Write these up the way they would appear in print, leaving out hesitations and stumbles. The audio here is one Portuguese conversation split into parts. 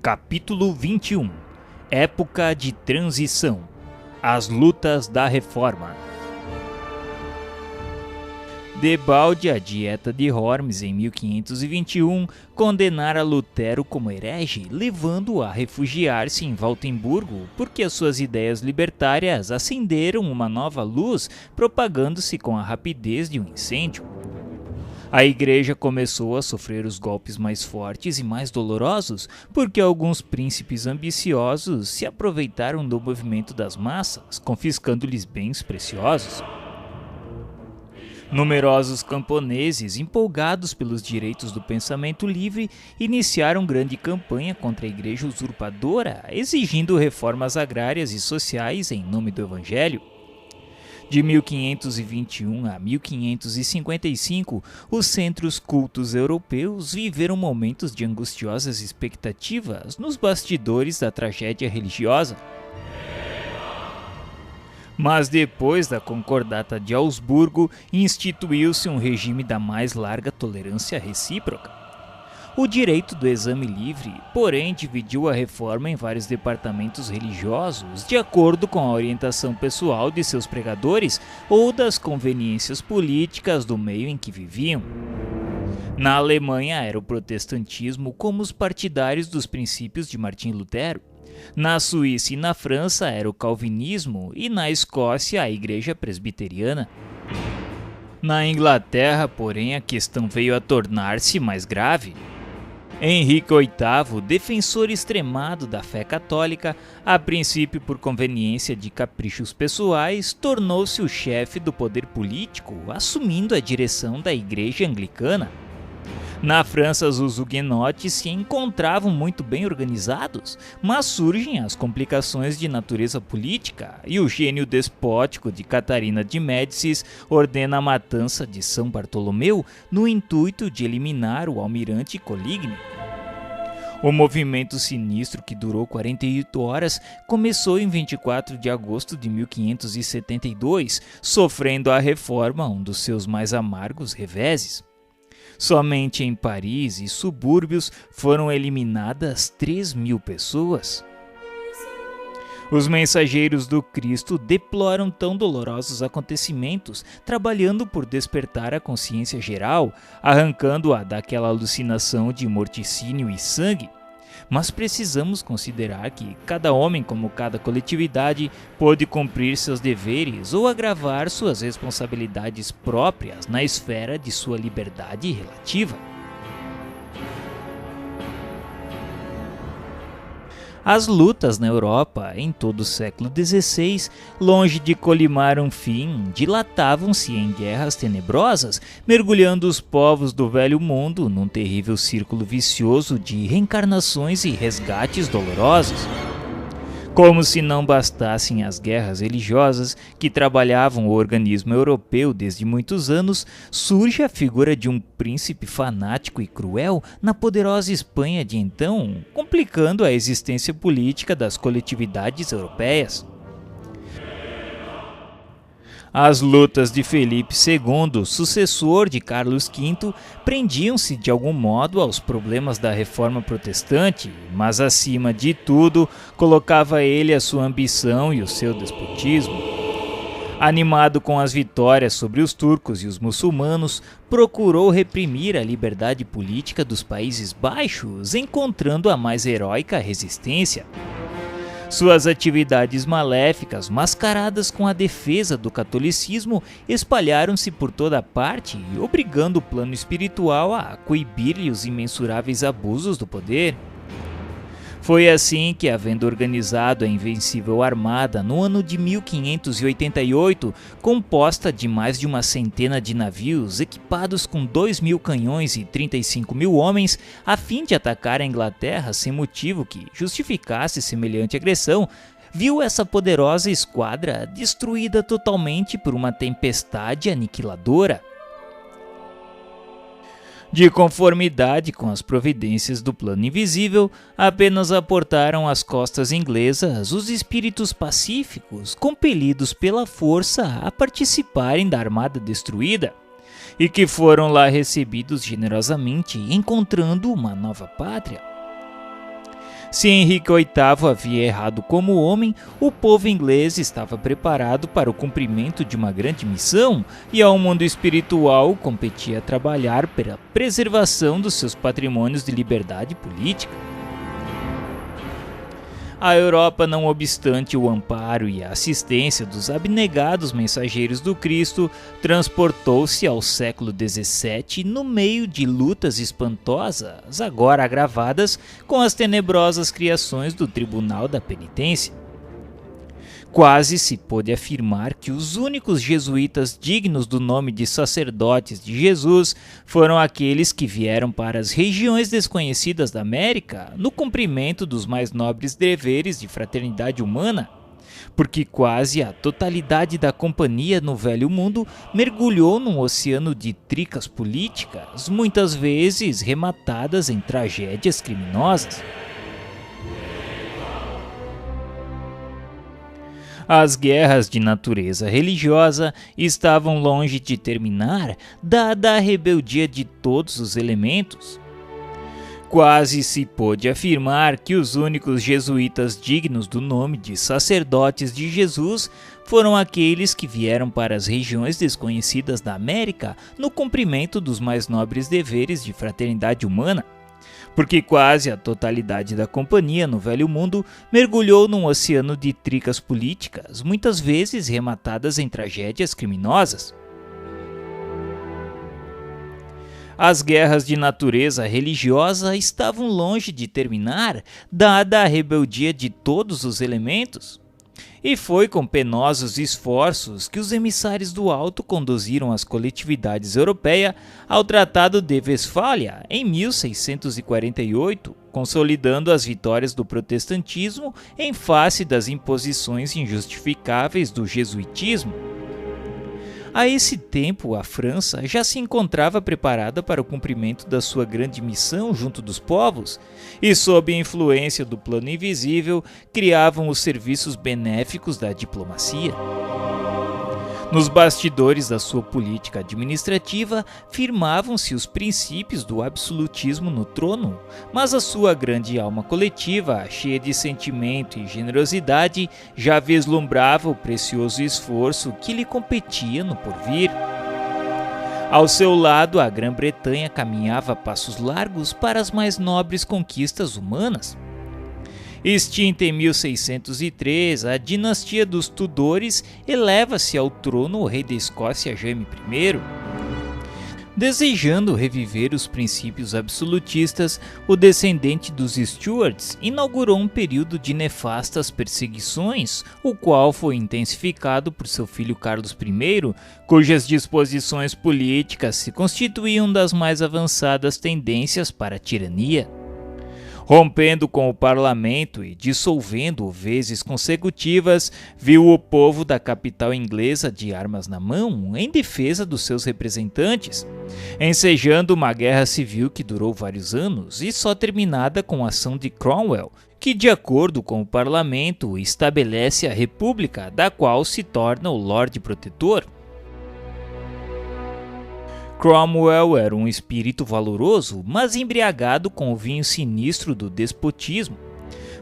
Capítulo 21 – Época de transição – As lutas da reforma. Debalde, a Dieta de Worms, em 1521, condenara Lutero como herege, levando-o a refugiar-se em Valtemburgo, porque as suas ideias libertárias acenderam uma nova luz, propagando-se com a rapidez de um incêndio. A igreja começou a sofrer os golpes mais fortes e mais dolorosos, porque alguns príncipes ambiciosos se aproveitaram do movimento das massas, confiscando-lhes bens preciosos. Numerosos camponeses, empolgados pelos direitos do pensamento livre, iniciaram grande campanha contra a igreja usurpadora, exigindo reformas agrárias e sociais em nome do Evangelho. De 1521 a 1555, os centros cultos europeus viveram momentos de angustiosas expectativas nos bastidores da tragédia religiosa. Mas depois da Concordata de Augsburgo, instituiu-se um regime da mais larga tolerância recíproca. O direito do exame livre, porém, dividiu a reforma em vários departamentos religiosos, de acordo com a orientação pessoal de seus pregadores ou das conveniências políticas do meio em que viviam. Na Alemanha era o protestantismo como os partidários dos princípios de Martim Lutero. Na Suíça e na França era o calvinismo e na Escócia a igreja presbiteriana. Na Inglaterra, porém, a questão veio a tornar-se mais grave. Henrique VIII, defensor extremado da fé católica, a princípio por conveniência de caprichos pessoais, tornou-se o chefe do poder político, assumindo a direção da igreja anglicana. Na França, os huguenotes se encontravam muito bem organizados, mas surgem as complicações de natureza política e o gênio despótico de Catarina de Médicis ordena a matança de São Bartolomeu no intuito de eliminar o almirante Coligny. O movimento sinistro, que durou 48 horas, começou em 24 de agosto de 1572, sofrendo a reforma um dos seus mais amargos reveses. Somente em Paris e subúrbios foram eliminadas 3.000 pessoas. Os mensageiros do Cristo deploram tão dolorosos acontecimentos, trabalhando por despertar a consciência geral, arrancando-a daquela alucinação de morticínio e sangue. Mas precisamos considerar que cada homem, como cada coletividade, pôde cumprir seus deveres ou agravar suas responsabilidades próprias na esfera de sua liberdade relativa. As lutas na Europa, em todo o século XVI, longe de colimar um fim, dilatavam-se em guerras tenebrosas, mergulhando os povos do velho mundo num terrível círculo vicioso de reencarnações e resgates dolorosos. Como se não bastassem as guerras religiosas que trabalhavam o organismo europeu desde muitos anos, surge a figura de um príncipe fanático e cruel na poderosa Espanha de então, complicando a existência política das coletividades europeias. As lutas de Felipe II, sucessor de Carlos V, prendiam-se de algum modo aos problemas da reforma protestante, mas acima de tudo colocava ele a sua ambição e o seu despotismo. Animado com as vitórias sobre os turcos e os muçulmanos, procurou reprimir a liberdade política dos Países Baixos, encontrando a mais heróica resistência. Suas atividades maléficas, mascaradas com a defesa do catolicismo, espalharam-se por toda parte, obrigando o plano espiritual a coibir-lhe os imensuráveis abusos do poder. Foi assim que, havendo organizado a Invencível Armada no ano de 1588, composta de mais de uma centena de navios equipados com 2.000 canhões e 35.000 homens, a fim de atacar a Inglaterra sem motivo que justificasse semelhante agressão, viu essa poderosa esquadra destruída totalmente por uma tempestade aniquiladora. De conformidade com as providências do plano invisível, apenas aportaram às costas inglesas os espíritos pacíficos, compelidos pela força a participarem da armada destruída, e que foram lá recebidos generosamente, encontrando uma nova pátria. Se Henrique VIII havia errado como homem, o povo inglês estava preparado para o cumprimento de uma grande missão e ao mundo espiritual competia trabalhar pela preservação dos seus patrimônios de liberdade política. A Europa, não obstante o amparo e a assistência dos abnegados mensageiros do Cristo, transportou-se ao século XVII no meio de lutas espantosas, agora agravadas com as tenebrosas criações do Tribunal da Penitência. Quase se pôde afirmar que os únicos jesuítas dignos do nome de sacerdotes de Jesus foram aqueles que vieram para as regiões desconhecidas da América no cumprimento dos mais nobres deveres de fraternidade humana, porque quase a totalidade da companhia no Velho Mundo mergulhou num oceano de tricas políticas, muitas vezes rematadas em tragédias criminosas. As guerras de natureza religiosa estavam longe de terminar, dada a rebeldia de todos os elementos. Quase se pôde afirmar que os únicos jesuítas dignos do nome de sacerdotes de Jesus foram aqueles que vieram para as regiões desconhecidas da América no cumprimento dos mais nobres deveres de fraternidade humana, porque quase a totalidade da companhia no Velho Mundo mergulhou num oceano de tricas políticas, muitas vezes rematadas em tragédias criminosas. As guerras de natureza religiosa estavam longe de terminar, dada a rebeldia de todos os elementos. E foi com penosos esforços que os emissários do Alto conduziram as coletividades europeias ao Tratado de Westfália em 1648, consolidando as vitórias do protestantismo em face das imposições injustificáveis do jesuitismo. A esse tempo, a França já se encontrava preparada para o cumprimento da sua grande missão junto dos povos, e sob a influência do plano invisível, criavam os serviços benéficos da diplomacia. Nos bastidores da sua política administrativa, firmavam-se os princípios do absolutismo no trono, mas a sua grande alma coletiva, cheia de sentimento e generosidade, já vislumbrava o precioso esforço que lhe competia no porvir. Ao seu lado, a Grã-Bretanha caminhava a passos largos para as mais nobres conquistas humanas. Extinta em 1603, a dinastia dos Tudores eleva-se ao trono o rei da Escócia Jaime I. Desejando reviver os princípios absolutistas, o descendente dos Stuarts inaugurou um período de nefastas perseguições, o qual foi intensificado por seu filho Carlos I, cujas disposições políticas se constituíam das mais avançadas tendências para a tirania. Rompendo com o parlamento e dissolvendo-o vezes consecutivas, viu o povo da capital inglesa de armas na mão em defesa dos seus representantes, ensejando uma guerra civil que durou vários anos e só terminada com a ação de Cromwell, que, de acordo com o parlamento, estabelece a república, da qual se torna o Lorde Protetor. Cromwell era um espírito valoroso, mas embriagado com o vinho sinistro do despotismo.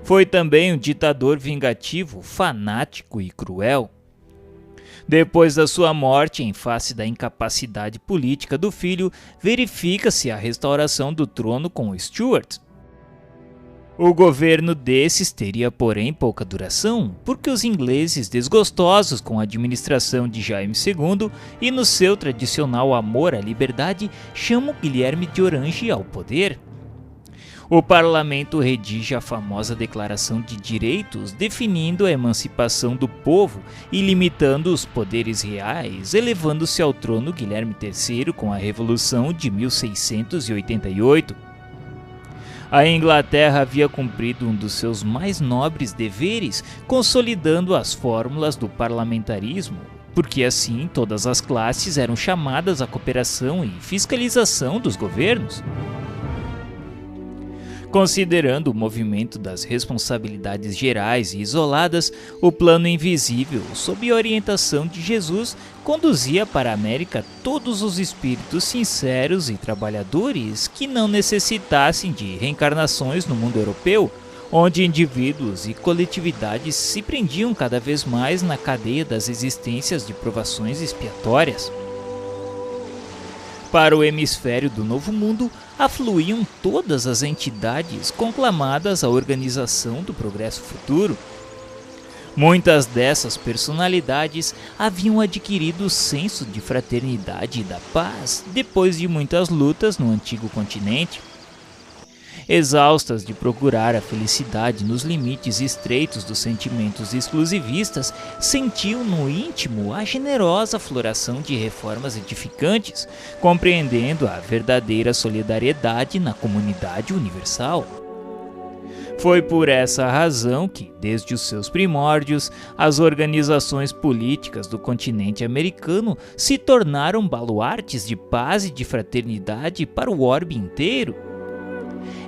Foi também um ditador vingativo, fanático e cruel. Depois da sua morte, em face da incapacidade política do filho, verifica-se a restauração do trono com os Stuart. O governo desses teria, porém, pouca duração, porque os ingleses, desgostosos com a administração de Jaime II e no seu tradicional amor à liberdade, chamam Guilherme de Orange ao poder. O parlamento redige a famosa Declaração de Direitos, definindo a emancipação do povo e limitando os poderes reais, elevando-se ao trono Guilherme III com a Revolução de 1688. A Inglaterra havia cumprido um dos seus mais nobres deveres, consolidando as fórmulas do parlamentarismo, porque assim todas as classes eram chamadas à cooperação e fiscalização dos governos. Considerando o movimento das responsabilidades gerais e isoladas, o plano invisível, sob a orientação de Jesus, conduzia para a América todos os espíritos sinceros e trabalhadores que não necessitassem de reencarnações no mundo europeu, onde indivíduos e coletividades se prendiam cada vez mais na cadeia das existências de provações expiatórias. Para o hemisfério do Novo Mundo, afluíam todas as entidades conclamadas à organização do progresso futuro. Muitas dessas personalidades haviam adquirido o senso de fraternidade e da paz depois de muitas lutas no antigo continente. Exaustas de procurar a felicidade nos limites estreitos dos sentimentos exclusivistas, sentiam no íntimo a generosa floração de reformas edificantes, compreendendo a verdadeira solidariedade na comunidade universal. Foi por essa razão que, desde os seus primórdios, as organizações políticas do continente americano se tornaram baluartes de paz e de fraternidade para o orbe inteiro.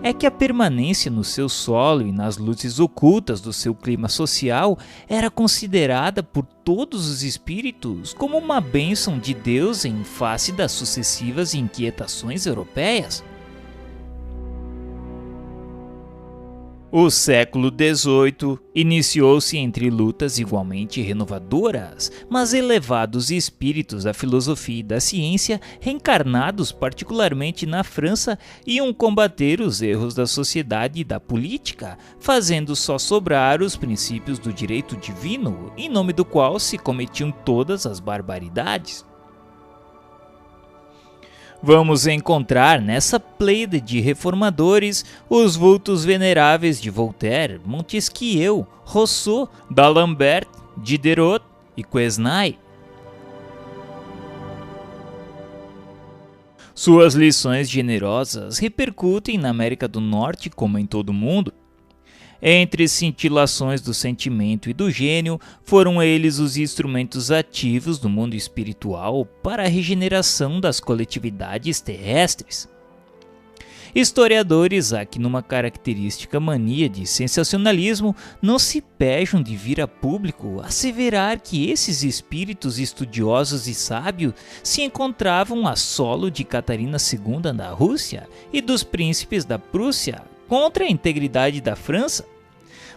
É que a permanência no seu solo e nas luzes ocultas do seu clima social era considerada por todos os espíritos como uma bênção de Deus em face das sucessivas inquietações europeias. O século XVIII iniciou-se entre lutas igualmente renovadoras, mas elevados espíritos da filosofia e da ciência, reencarnados particularmente na França, iam combater os erros da sociedade e da política, fazendo só sobrar os princípios do direito divino, em nome do qual se cometiam todas as barbaridades. Vamos encontrar nessa pleiade de reformadores os vultos veneráveis de Voltaire, Montesquieu, Rousseau, D'Alembert, Diderot e Quesnay. Suas lições generosas repercutem na América do Norte como em todo o mundo. Entre cintilações do sentimento e do gênio, foram eles os instrumentos ativos do mundo espiritual para a regeneração das coletividades terrestres. Historiadores há que, numa característica mania de sensacionalismo, não se pejam de vir a público asseverar que esses espíritos estudiosos e sábios se encontravam a solo de Catarina II da Rússia e dos príncipes da Prússia contra a integridade da França.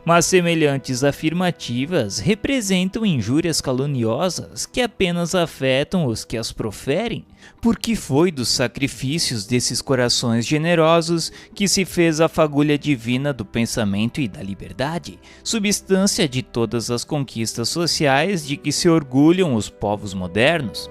Mas semelhantes afirmativas representam injúrias caluniosas que apenas afetam os que as proferem, porque foi dos sacrifícios desses corações generosos que se fez a fagulha divina do pensamento e da liberdade, substância de todas as conquistas sociais de que se orgulham os povos modernos.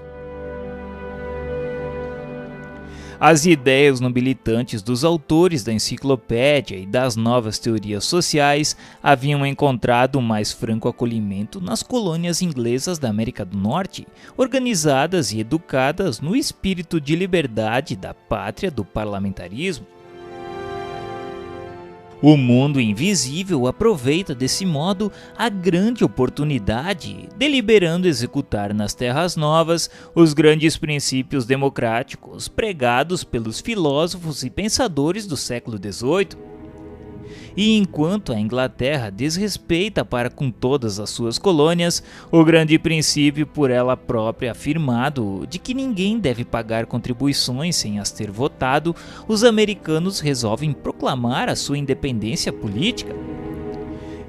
As ideias nobilitantes dos autores da enciclopédia e das novas teorias sociais haviam encontrado um mais franco acolhimento nas colônias inglesas da América do Norte, organizadas e educadas no espírito de liberdade da pátria do parlamentarismo. O mundo invisível aproveita desse modo a grande oportunidade, deliberando executar nas terras novas os grandes princípios democráticos pregados pelos filósofos e pensadores do século XVIII. E enquanto a Inglaterra desrespeita para com todas as suas colônias o grande princípio por ela própria afirmado de que ninguém deve pagar contribuições sem as ter votado, os americanos resolvem proclamar a sua independência política.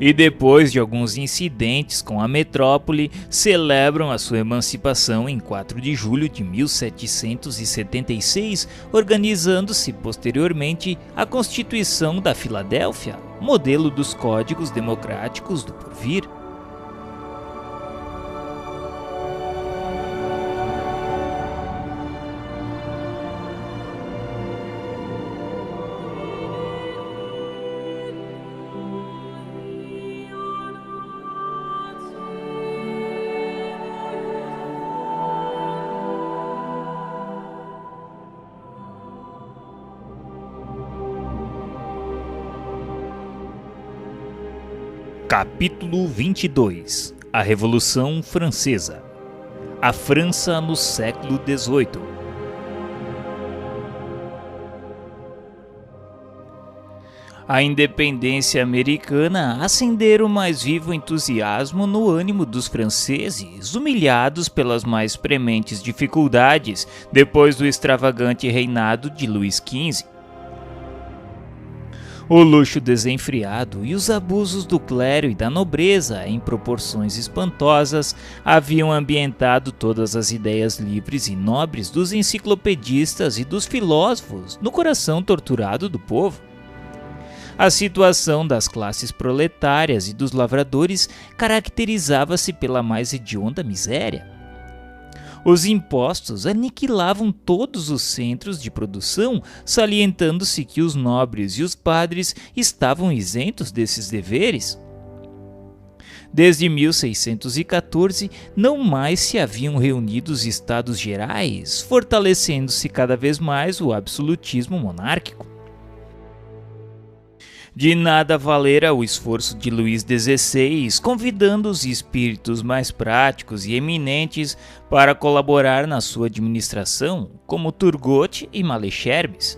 E depois de alguns incidentes com a metrópole, celebram a sua emancipação em 4 de julho de 1776, organizando-se posteriormente a Constituição da Filadélfia, modelo dos códigos democráticos do porvir. Capítulo 22 – A Revolução Francesa. A França no século XVIII. A independência americana acendera o mais vivo entusiasmo no ânimo dos franceses, humilhados pelas mais prementes dificuldades depois do extravagante reinado de Luís XV. O luxo desenfreado e os abusos do clero e da nobreza, em proporções espantosas, haviam ambientado todas as ideias livres e nobres dos enciclopedistas e dos filósofos no coração torturado do povo. A situação das classes proletárias e dos lavradores caracterizava-se pela mais hedionda miséria. Os impostos aniquilavam todos os centros de produção, salientando-se que os nobres e os padres estavam isentos desses deveres. Desde 1614, não mais se haviam reunido os Estados Gerais, fortalecendo-se cada vez mais o absolutismo monárquico. De nada valera o esforço de Luís XVI, convidando os espíritos mais práticos e eminentes para colaborar na sua administração, como Turgot e Malesherbes.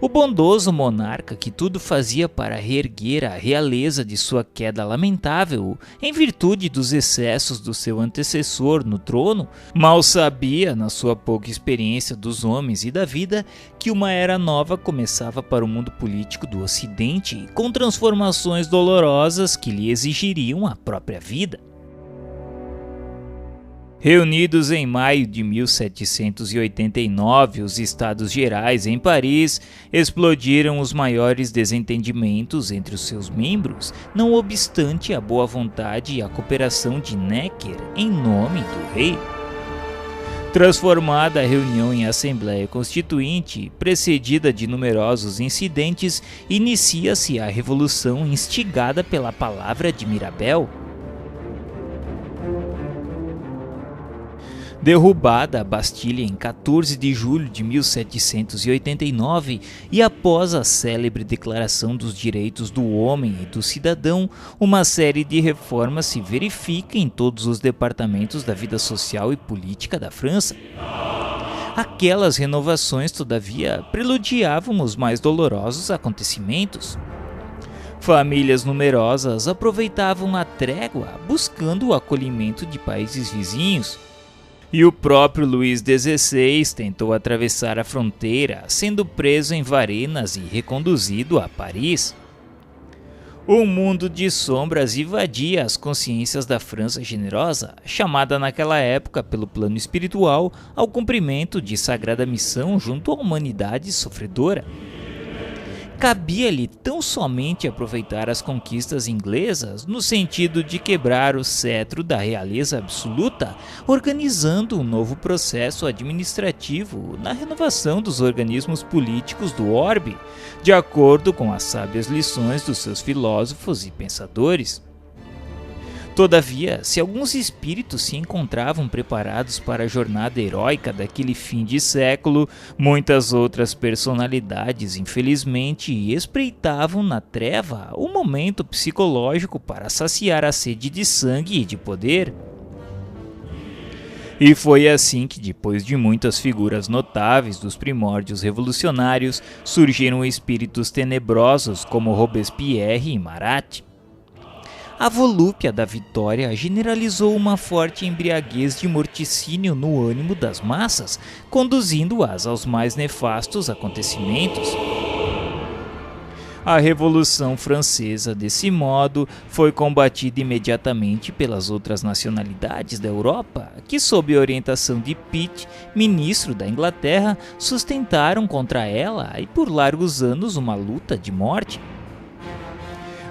O bondoso monarca, que tudo fazia para reerguer a realeza de sua queda lamentável, em virtude dos excessos do seu antecessor no trono, mal sabia, na sua pouca experiência dos homens e da vida, que uma era nova começava para o mundo político do Ocidente, com transformações dolorosas que lhe exigiriam a própria vida. Reunidos em maio de 1789, os Estados Gerais em Paris explodiram os maiores desentendimentos entre os seus membros, não obstante a boa vontade e a cooperação de Necker em nome do rei. Transformada a reunião em Assembleia Constituinte, precedida de numerosos incidentes, inicia-se a Revolução instigada pela palavra de Mirabel. Derrubada a Bastilha em 14 de julho de 1789 e após a célebre Declaração dos Direitos do Homem e do Cidadão, uma série de reformas se verifica em todos os departamentos da vida social e política da França. Aquelas renovações, todavia, preludiavam os mais dolorosos acontecimentos. Famílias numerosas aproveitavam a trégua, buscando o acolhimento de países vizinhos. E o próprio Luís XVI tentou atravessar a fronteira, sendo preso em Varenas e reconduzido a Paris. Um mundo de sombras invadia as consciências da França generosa, chamada naquela época pelo plano espiritual ao cumprimento de sagrada missão junto à humanidade sofredora. Cabia-lhe tão somente aproveitar as conquistas inglesas no sentido de quebrar o cetro da realeza absoluta, organizando um novo processo administrativo na renovação dos organismos políticos do orbe, de acordo com as sábias lições dos seus filósofos e pensadores. Todavia, se alguns espíritos se encontravam preparados para a jornada heróica daquele fim de século, muitas outras personalidades, infelizmente, espreitavam na treva o momento psicológico para saciar a sede de sangue e de poder. E foi assim que, depois de muitas figuras notáveis dos primórdios revolucionários, surgiram espíritos tenebrosos como Robespierre e Marat. A volúpia da vitória generalizou uma forte embriaguez de morticínio no ânimo das massas, conduzindo-as aos mais nefastos acontecimentos. A Revolução Francesa, desse modo, foi combatida imediatamente pelas outras nacionalidades da Europa, que, sob a orientação de Pitt, ministro da Inglaterra, sustentaram contra ela e por largos anos uma luta de morte.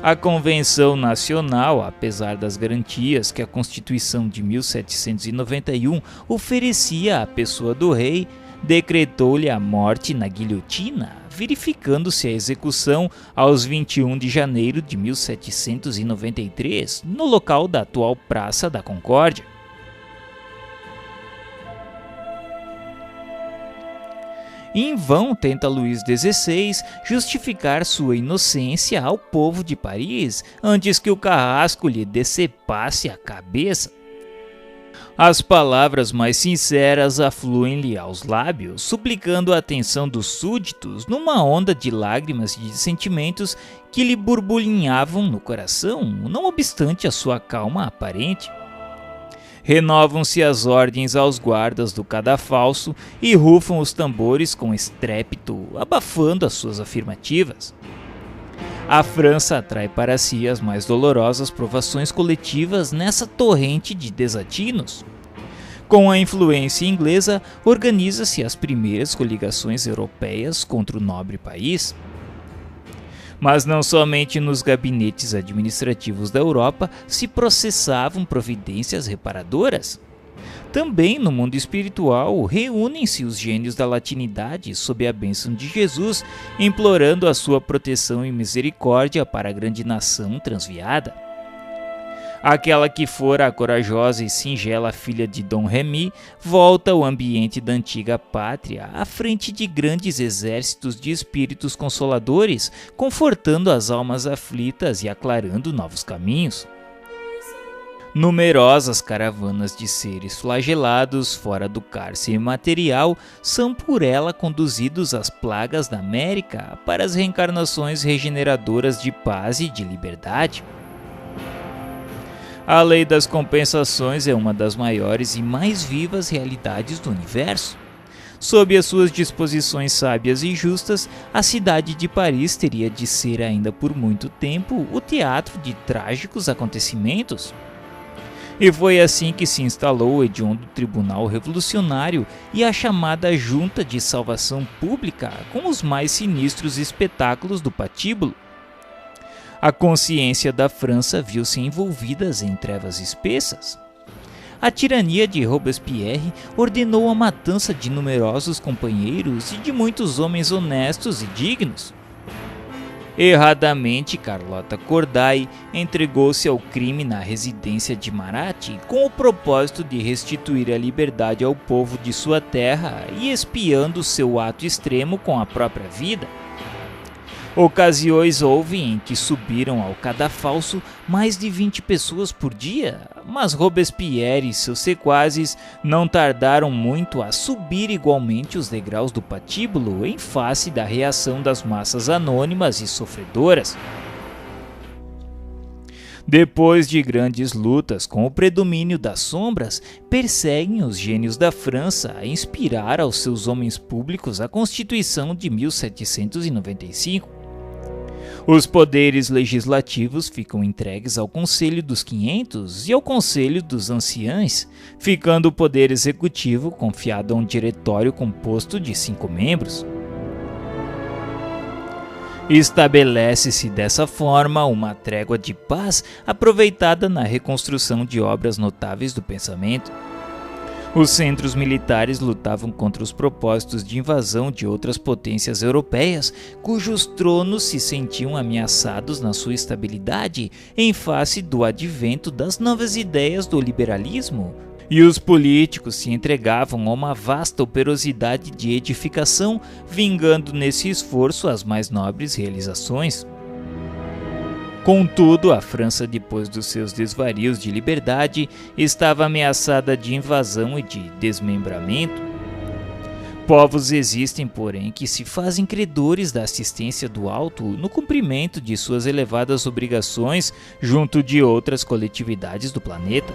A Convenção Nacional, apesar das garantias que a Constituição de 1791 oferecia à pessoa do rei, decretou-lhe a morte na guilhotina, verificando-se a execução aos 21 de janeiro de 1793, no local da atual Praça da Concórdia. Em vão tenta Luís XVI justificar sua inocência ao povo de Paris antes que o carrasco lhe decepasse a cabeça. As palavras mais sinceras afluem-lhe aos lábios, suplicando a atenção dos súditos numa onda de lágrimas e de sentimentos que lhe borbulhinhavam no coração, não obstante a sua calma aparente. Renovam-se as ordens aos guardas do cadafalso e rufam os tambores com estrépito, abafando as suas afirmativas. A França atrai para si as mais dolorosas provações coletivas nessa torrente de desatinos. Com a influência inglesa, organiza-se as primeiras coligações europeias contra o nobre país. Mas não somente nos gabinetes administrativos da Europa se processavam providências reparadoras. Também no mundo espiritual reúnem-se os gênios da latinidade sob a bênção de Jesus, implorando a sua proteção e misericórdia para a grande nação transviada. Aquela que fora a corajosa e singela filha de Dom Remy volta ao ambiente da antiga pátria, à frente de grandes exércitos de espíritos consoladores, confortando as almas aflitas e aclarando novos caminhos. Numerosas caravanas de seres flagelados fora do cárcere material são por ela conduzidos às plagas da América para as reencarnações regeneradoras de paz e de liberdade. A lei das compensações é uma das maiores e mais vivas realidades do universo. Sob as suas disposições sábias e justas, a cidade de Paris teria de ser ainda por muito tempo o teatro de trágicos acontecimentos. E foi assim que se instalou o hediondo Tribunal Revolucionário e a chamada Junta de Salvação Pública com os mais sinistros espetáculos do patíbulo. A consciência da França viu-se envolvida em trevas espessas. A tirania de Robespierre ordenou a matança de numerosos companheiros e de muitos homens honestos e dignos. Erradamente, Carlota Corday entregou-se ao crime na residência de Marat com o propósito de restituir a liberdade ao povo de sua terra e expiando seu ato extremo com a própria vida. Ocasiões houve em que subiram ao cadafalso mais de 20 pessoas por dia, mas Robespierre e seus sequazes não tardaram muito a subir igualmente os degraus do patíbulo em face da reação das massas anônimas e sofredoras. Depois de grandes lutas com o predomínio das sombras, perseguem os gênios da França a inspirar aos seus homens públicos a Constituição de 1795. Os poderes legislativos ficam entregues ao Conselho dos 500 e ao Conselho dos Anciães, ficando o poder executivo confiado a um diretório composto de 5 membros. Estabelece-se dessa forma uma trégua de paz aproveitada na reconstrução de obras notáveis do pensamento. Os centros militares lutavam contra os propósitos de invasão de outras potências europeias, cujos tronos se sentiam ameaçados na sua estabilidade em face do advento das novas ideias do liberalismo. E os políticos se entregavam a uma vasta operosidade de edificação, vingando nesse esforço as mais nobres realizações. Contudo, a França, depois dos seus desvarios de liberdade, estava ameaçada de invasão e de desmembramento. Povos existem, porém, que se fazem credores da assistência do alto no cumprimento de suas elevadas obrigações junto de outras coletividades do planeta.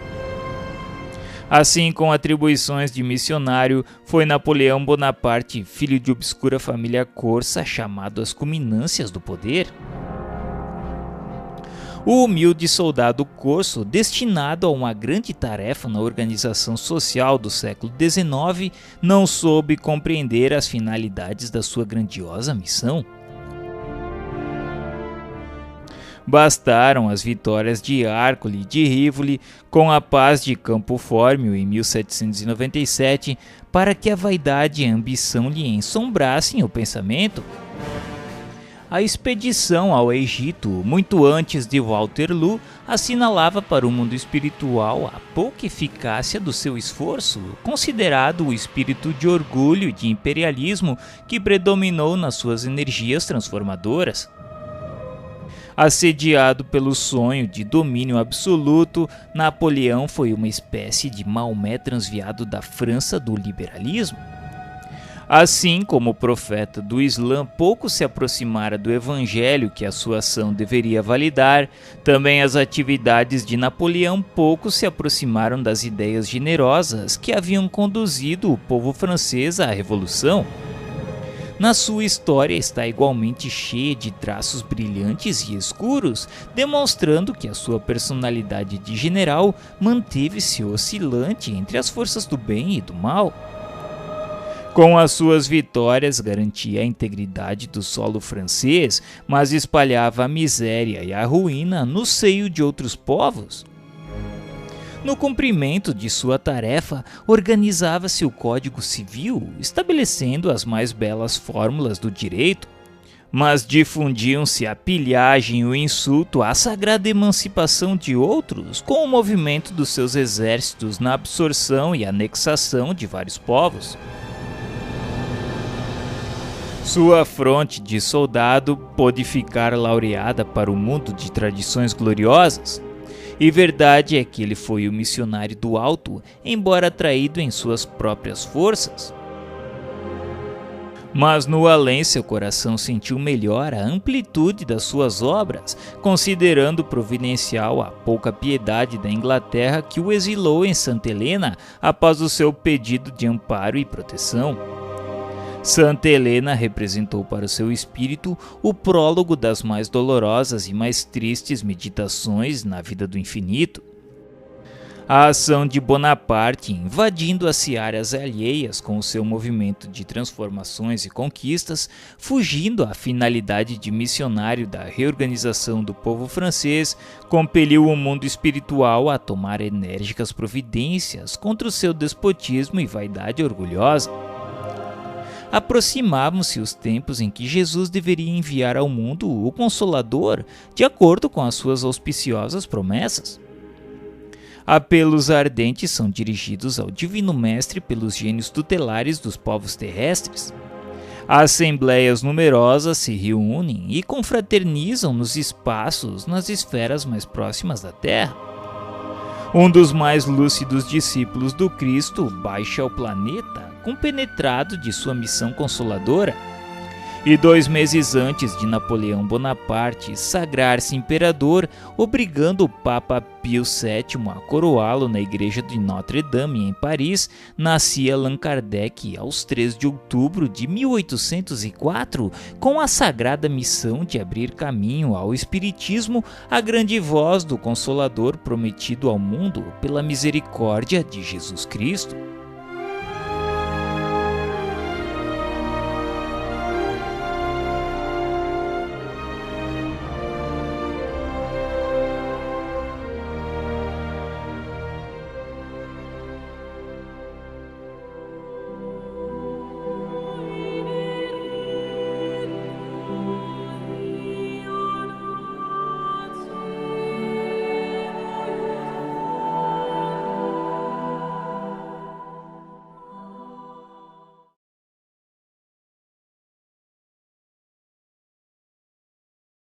Assim, com atribuições de missionário, foi Napoleão Bonaparte, filho de obscura família corsa, chamado às culminâncias do poder. O humilde soldado corso, destinado a uma grande tarefa na organização social do século XIX, não soube compreender as finalidades da sua grandiosa missão. Bastaram as vitórias de Arcole e de Rivoli com a paz de Campo Fórmio em 1797 para que a vaidade e a ambição lhe ensombrassem o pensamento. A expedição ao Egito, muito antes de Waterloo, assinalava para o mundo espiritual a pouca eficácia do seu esforço, considerado o espírito de orgulho e de imperialismo que predominou nas suas energias transformadoras. Assediado pelo sonho de domínio absoluto, Napoleão foi uma espécie de Maomé transviado da França do liberalismo. Assim como o profeta do Islã pouco se aproximara do evangelho que a sua ação deveria validar, também as atividades de Napoleão pouco se aproximaram das ideias generosas que haviam conduzido o povo francês à Revolução. Na sua história está igualmente cheia de traços brilhantes e escuros, demonstrando que a sua personalidade de general manteve-se oscilante entre as forças do bem e do mal. Com as suas vitórias, garantia a integridade do solo francês, mas espalhava a miséria e a ruína no seio de outros povos. No cumprimento de sua tarefa, organizava-se o Código Civil, estabelecendo as mais belas fórmulas do direito, mas difundiam-se a pilhagem e o insulto à sagrada emancipação de outros com o movimento dos seus exércitos na absorção e anexação de vários povos. Sua fronte de soldado pôde ficar laureada para o mundo de tradições gloriosas, e verdade é que ele foi o missionário do alto, embora traído em suas próprias forças. Mas no além seu coração sentiu melhor a amplitude das suas obras, considerando providencial a pouca piedade da Inglaterra que o exilou em Santa Helena após o seu pedido de amparo e proteção. Santa Helena representou para o seu espírito o prólogo das mais dolorosas e mais tristes meditações na vida do infinito. A ação de Bonaparte, invadindo as searas alheias com o seu movimento de transformações e conquistas, fugindo à finalidade de missionário da reorganização do povo francês, compeliu o mundo espiritual a tomar enérgicas providências contra o seu despotismo e vaidade orgulhosa. Aproximavam-se os tempos em que Jesus deveria enviar ao mundo o Consolador, de acordo com as suas auspiciosas promessas. Apelos ardentes são dirigidos ao Divino Mestre pelos gênios tutelares dos povos terrestres. Assembleias numerosas se reúnem e confraternizam nos espaços, nas esferas mais próximas da Terra. Um dos mais lúcidos discípulos do Cristo baixa ao planeta, compenetrado de sua missão consoladora. E 2 meses antes de Napoleão Bonaparte sagrar-se imperador, obrigando o Papa Pio VII a coroá-lo na igreja de Notre-Dame em Paris, nascia Allan Kardec aos 3 de outubro de 1804, com a sagrada missão de abrir caminho ao Espiritismo, a grande voz do Consolador prometido ao mundo pela misericórdia de Jesus Cristo.